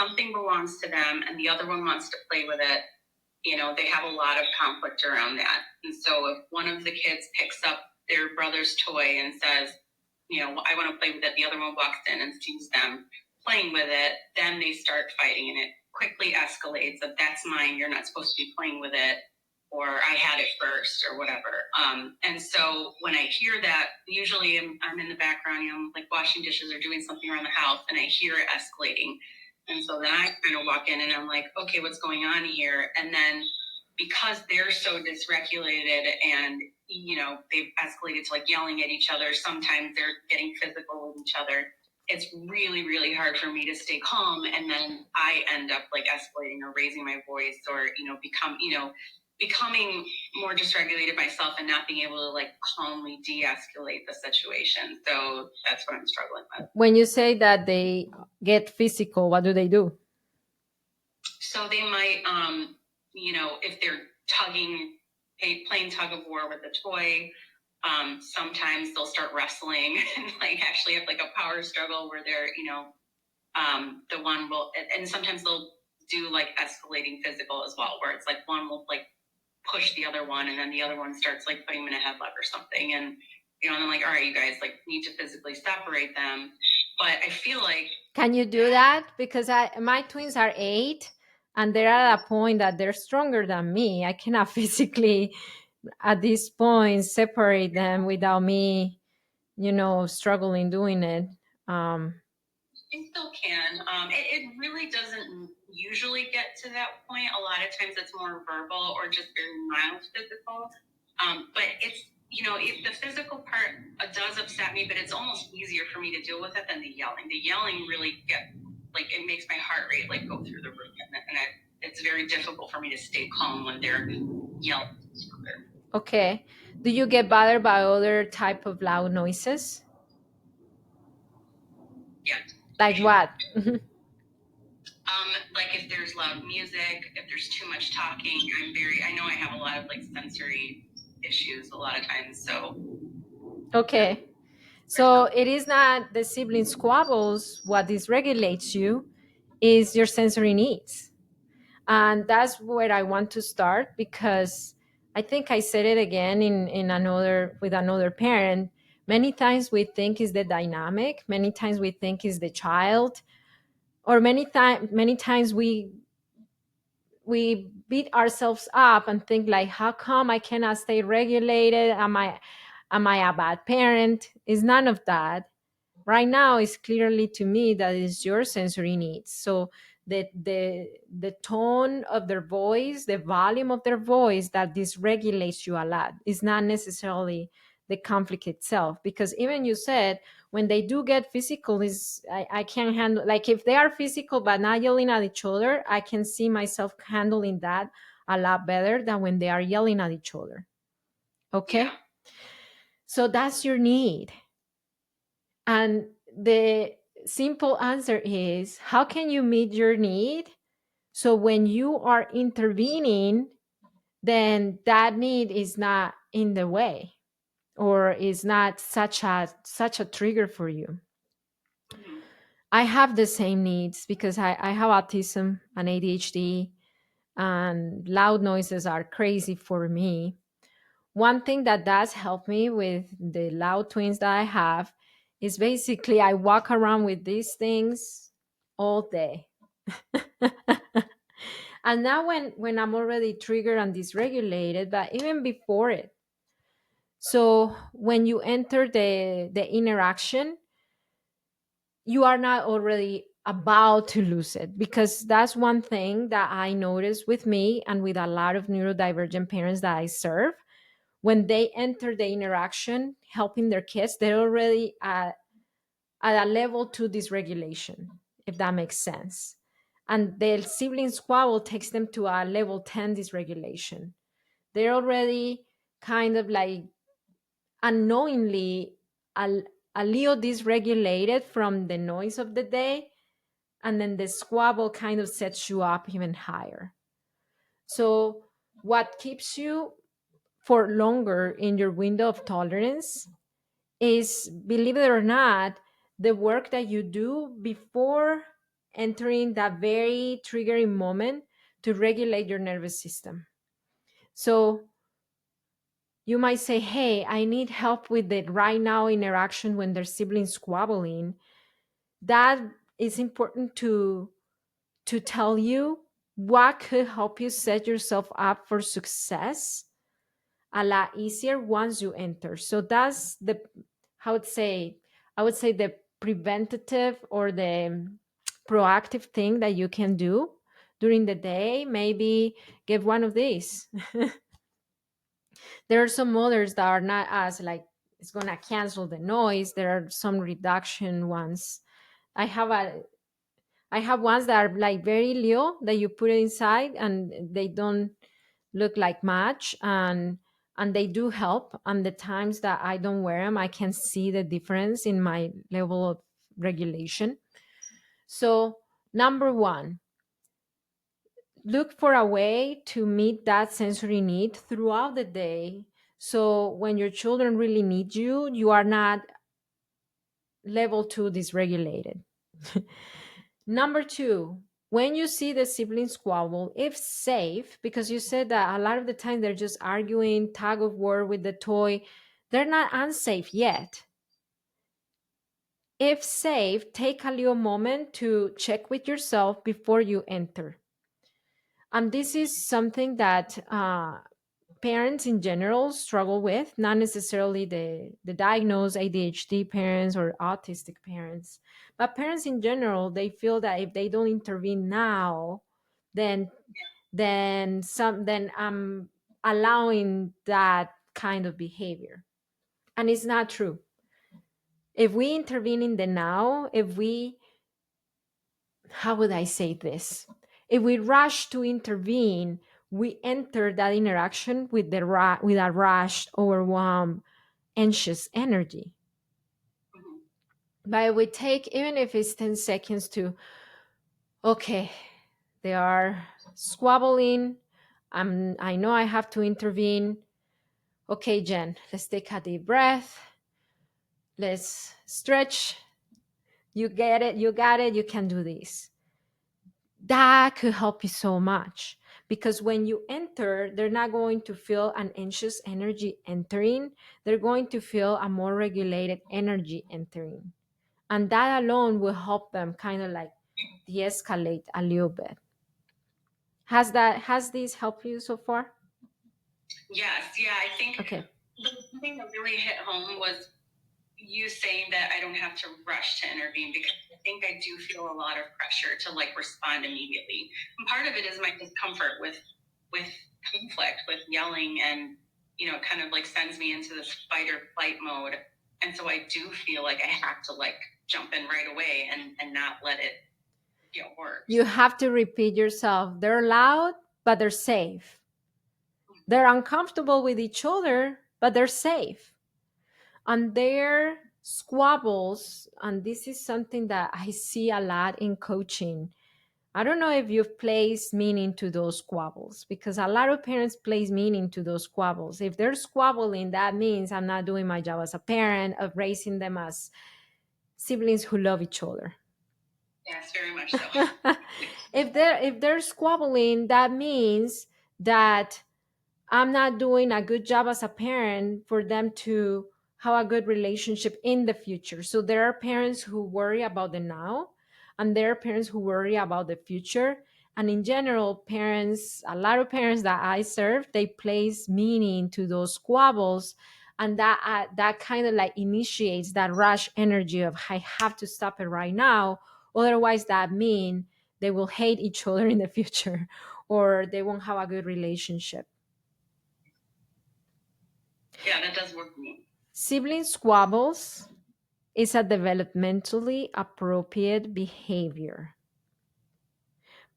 something belongs to them and the other one wants to play with it, they have a lot of conflict around that. And so if one of the kids picks up their brother's toy and says, I want to play with it, the other one walks in and sees them playing with it, then they start fighting and it quickly escalates of that's mine, you're not supposed to be playing with it, or I had it first, or whatever. And so when I hear that, usually I'm in the background, like washing dishes or doing something around the house, and I hear it escalating. And so then I kind of walk in and I'm like, okay, what's going on here? And then because they're so dysregulated and, they've escalated to like yelling at each other, sometimes they're getting physical with each other. It's really, really hard for me to stay calm. And then I end up like escalating or raising my voice or, becoming more dysregulated myself and not being able to like calmly de-escalate the situation. So that's what I'm struggling with. When you say that they get physical, what do they do? So they might, if they're playing tug of war with a toy, sometimes they'll start wrestling and like actually have like a power struggle where they're, the one will, and sometimes they'll do like escalating physical as well, where it's like one will like push the other one and then the other one starts like putting them in a headlock or something. And, and I'm like, all right, you guys like need to physically separate them. But I feel like... Can you do that? Because my twins are 8 and they're at a point that they're stronger than me. I cannot physically at this point separate them without me, struggling doing it. You still can. It really doesn't usually get to that point. A lot of times it's more verbal or just very mild physical. But it's, if the physical part does upset me, but it's almost easier for me to deal with it than the yelling. The yelling really it makes my heart rate like go through the roof. And it's very difficult for me to stay calm when they're yelling. Okay. Do you get bothered by other type of loud noises? Yeah. Like what? Like if there's loud music, if there's too much talking, I know I have a lot of like sensory issues a lot of times. So okay. So it is not the sibling squabbles. What dysregulates you is your sensory needs. And that's where I want to start, because I think I said it again with another parent. Many times we think is the dynamic. Many times we think is the child, or many times we beat ourselves up and think like, how come I cannot stay regulated? Am I a bad parent? It's none of that. Right now it's clearly to me that it's your sensory needs. So the tone of their voice, the volume of their voice, that dysregulates you a lot. It's not necessarily the conflict itself, because even you said when they do get physical, I can't handle, like if they are physical but not yelling at each other, I can see myself handling that a lot better than when they are yelling at each other. Okay. Yeah. So that's your need. And the simple answer is, how can you meet your need? So when you are intervening, then that need is not in the way, or is not such a trigger for you. Mm-hmm. I have the same needs because I have autism and ADHD, and loud noises are crazy for me. One thing that does help me with the loud twins that I have is basically I walk around with these things all day. And now when I'm already triggered and dysregulated, but even before it. So when you enter the interaction, you are not already about to lose it, because that's one thing that I noticed with me and with a lot of neurodivergent parents that I serve. When they enter the interaction helping their kids, they're already at a level 2 dysregulation, if that makes sense. And the sibling squabble takes them to a level 10 dysregulation. They're already kind of like unknowingly a little dysregulated from the noise of the day. And then the squabble kind of sets you up even higher. So what keeps you for longer in your window of tolerance is, believe it or not, the work that you do before entering that very triggering moment to regulate your nervous system. So you might say, hey, I need help with the right now interaction when their siblings squabbling. That is important to tell you what could help you set yourself up for success a lot easier once you enter. So that's the, how would say, I would say the preventative or the proactive thing that you can do during the day. Maybe give one of these. There are some others that are not as like it's gonna cancel the noise. There are some reduction ones. I have a I have ones that are like very little that you put it inside and they don't look like much, and they do help. And the times that I don't wear them, I can see the difference in my level of regulation. So number one, look for a way to meet that sensory need throughout the day. So when your children really need you, you are not level 2 dysregulated. Number two, when you see the sibling squabble, if safe, because you said that a lot of the time they're just arguing, tug of war with the toy, they're not unsafe yet. If safe, take a little moment to check with yourself before you enter. And this is something that parents in general struggle with, not necessarily the diagnosed ADHD parents or autistic parents, but parents in general, they feel that if they don't intervene now, then then I'm allowing that kind of behavior. And it's not true. If we intervene in the now, if we, how would I say this? If we rush to intervene, we enter that interaction with with a rushed, overwhelmed, anxious energy. But we take, even if it's 10 seconds to, okay, they are squabbling. I know I have to intervene. Okay, Jen, let's take a deep breath. Let's stretch. You get it. You got it. You can do this. That could help you so much, because when you enter, they're not going to feel an anxious energy entering. They're going to feel a more regulated energy entering. And that alone will help them kind of like de-escalate a little bit. Has this helped you so far? Yes, yeah, I think Okay. the thing that really hit home was you saying that I don't have to rush to intervene, because I think I do feel a lot of pressure to like respond immediately. And part of it is my discomfort with conflict, with yelling, and kind of like sends me into this fight or flight mode. And so I do feel like I have to like jump in right away and not let it get worse. You have to repeat yourself. They're loud, but they're safe. They're uncomfortable with each other, but they're safe. And their squabbles, and this is something that I see a lot in coaching. I don't know if you've placed meaning to those squabbles, because a lot of parents place meaning to those squabbles. If they're squabbling, that means I'm not doing my job as a parent of raising them as siblings who love each other. Yes, very much so. If they're squabbling, that means that I'm not doing a good job as a parent for them to have a good relationship in the future. So there are parents who worry about the now, and there are parents who worry about the future. And in general, parents, a lot of parents that I serve, they place meaning to those squabbles, and that kind of like initiates that rush energy of I have to stop it right now. Otherwise, that means they will hate each other in the future, or they won't have a good relationship. Yeah, that does work for me. Sibling squabbles is a developmentally appropriate behavior,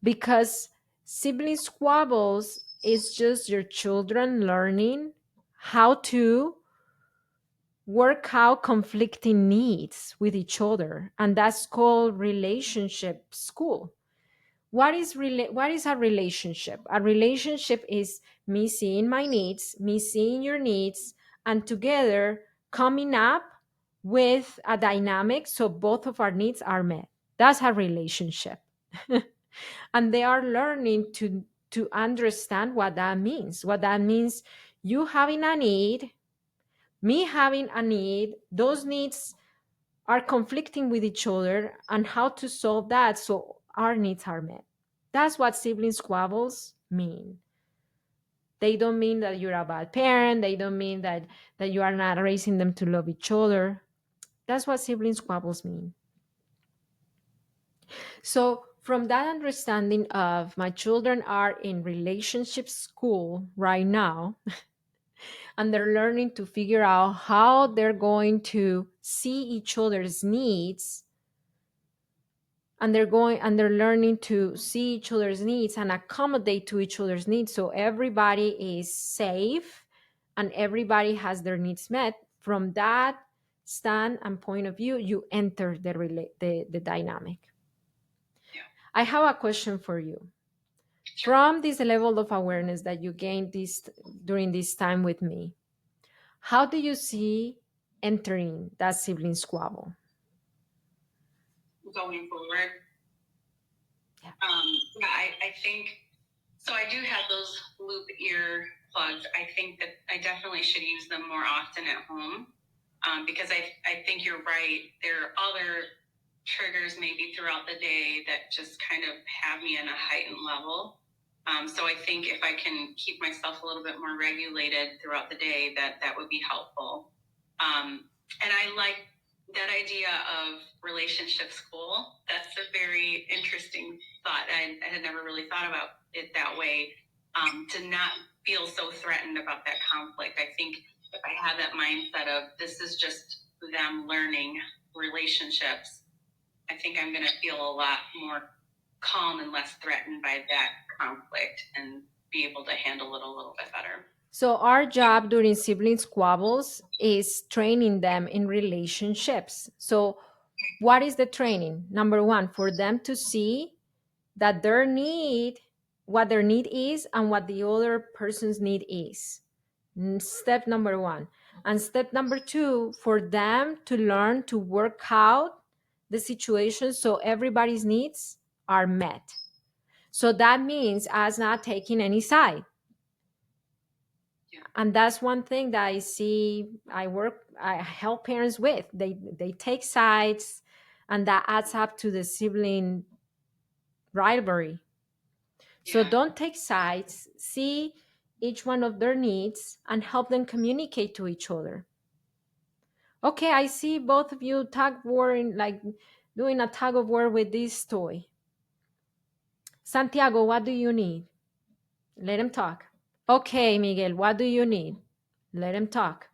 because sibling squabbles is just your children learning how to work out conflicting needs with each other, and that's called relationship school. What is a relationship? A relationship is me seeing my needs, me seeing your needs, and together coming up with a dynamic so both of our needs are met. That's a relationship. And they are learning to understand what that means. What that means, you having a need, me having a need, those needs are conflicting with each other, and how to solve that so our needs are met. That's what sibling squabbles mean. They don't mean that you're a bad parent. They don't mean that you are not raising them to love each other. That's what sibling squabbles mean. So, from that understanding of my children are in relationship school right now, and they're learning to figure out how they're going to see each other's needs, and they're learning to see each other's needs and accommodate to each other's needs, so everybody is safe and everybody has their needs met. From that stand and point of view, you enter the dynamic. I have a question for you. From this level of awareness that you gained this during this time with me, how do you see entering that sibling squabble? Going forward. Yeah. Yeah, I think so. I do have those loop ear plugs. I think that I definitely should use them more often at home, because I think you're right. There are other triggers maybe throughout the day that just kind of have me in a heightened level. So I think if I can keep myself a little bit more regulated throughout the day, that would be helpful. And I like that idea of relationship school. That's a very interesting thought. I had never really thought about it that way. To not feel so threatened about that conflict. I think if I had that mindset of this is just them learning relationships, I think I'm going to feel a lot more calm and less threatened by that conflict and be able to handle it a little bit better. So our job during sibling squabbles is training them in relationships. So what is the training? Number one, for them to see that what their need is and what the other person's need is. Step number one. And step number two, for them to learn to work out the situation so everybody's needs are met. So that means us not taking any side. And that's one thing that I help parents with. They take sides, and that adds up to the sibling rivalry. So don't take sides, see each one of their needs and help them communicate to each other. Okay, I see both of you doing a tug of war with this toy. Santiago, what do you need? Let him talk. Okay, Miguel, what do you need? Let him talk.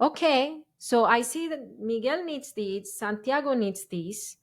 Okay, so I see that Miguel needs this, Santiago needs this.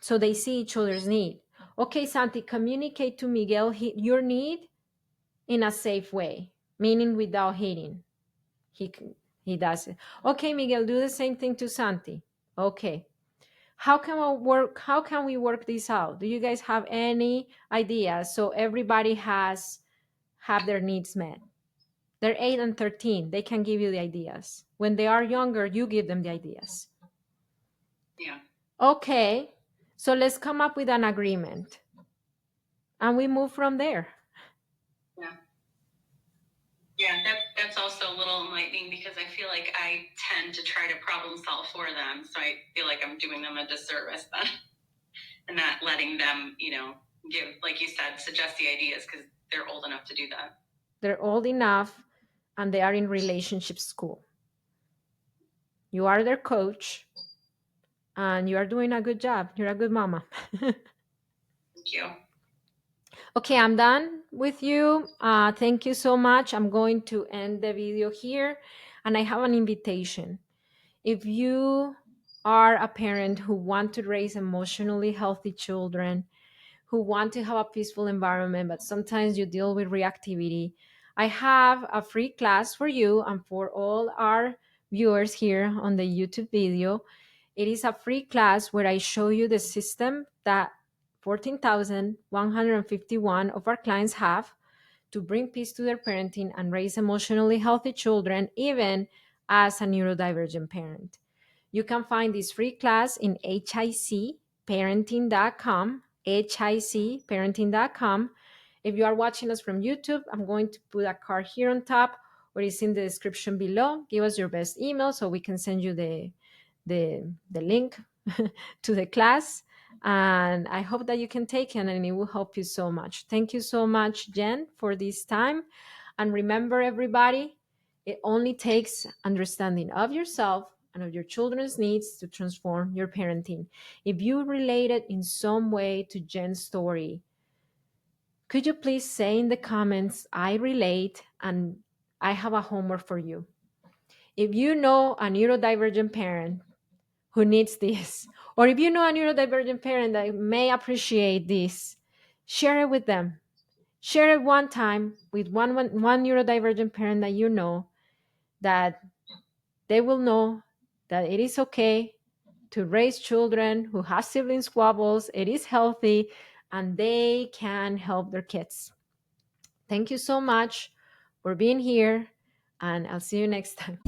So they see each other's need. Okay, Santi, communicate to Miguel your need in a safe way, meaning without hitting. He he does it. Okay, Miguel, do the same thing to Santi. Okay. How can we work this out? Do you guys have any ideas so everybody have their needs met? They're 8 and 13. They can give you the ideas. When they are younger, you give them the ideas. Yeah. Okay. So let's come up with an agreement. And we move from there. Yeah. Yeah, that's also a little enlightening because I feel like I tend to try to problem solve for them. So I feel like I'm doing them a disservice then and not letting them, give, like you said, suggest the ideas because they're old enough to do that. They're old enough and they are in relationship school. You are their coach and you are doing a good job. You're a good mama. Thank you. Okay, I'm done with you. Thank you so much. I'm going to end the video here. And I have an invitation. If you are a parent who want to raise emotionally healthy children, who want to have a peaceful environment, but sometimes you deal with reactivity, I have a free class for you and for all our viewers here on the YouTube video. It is a free class where I show you the system that 14,151 of our clients have to bring peace to their parenting and raise emotionally healthy children, even as a neurodivergent parent. You can find this free class in HIC Parenting.com, hicparenting.com. If you are watching us from YouTube, I'm going to put a card here on top or it's in the description below. Give us your best email so we can send you the link to the class. And I hope that you can take it and it will help you so much. Thank you so much, Jen, for this time. And remember, everybody, it only takes understanding of yourself and of your children's needs to transform your parenting. If you related in some way to Jen's story, could you please say in the comments, I relate, and I have a homework for you. If you know a neurodivergent parent who needs this, or if you know a neurodivergent parent that may appreciate this, share it with them. Share it one time with one neurodivergent parent that you know, that they will know that it is okay to raise children who have sibling squabbles. It is healthy and they can help their kids. Thank you so much for being here, and I'll see you next time.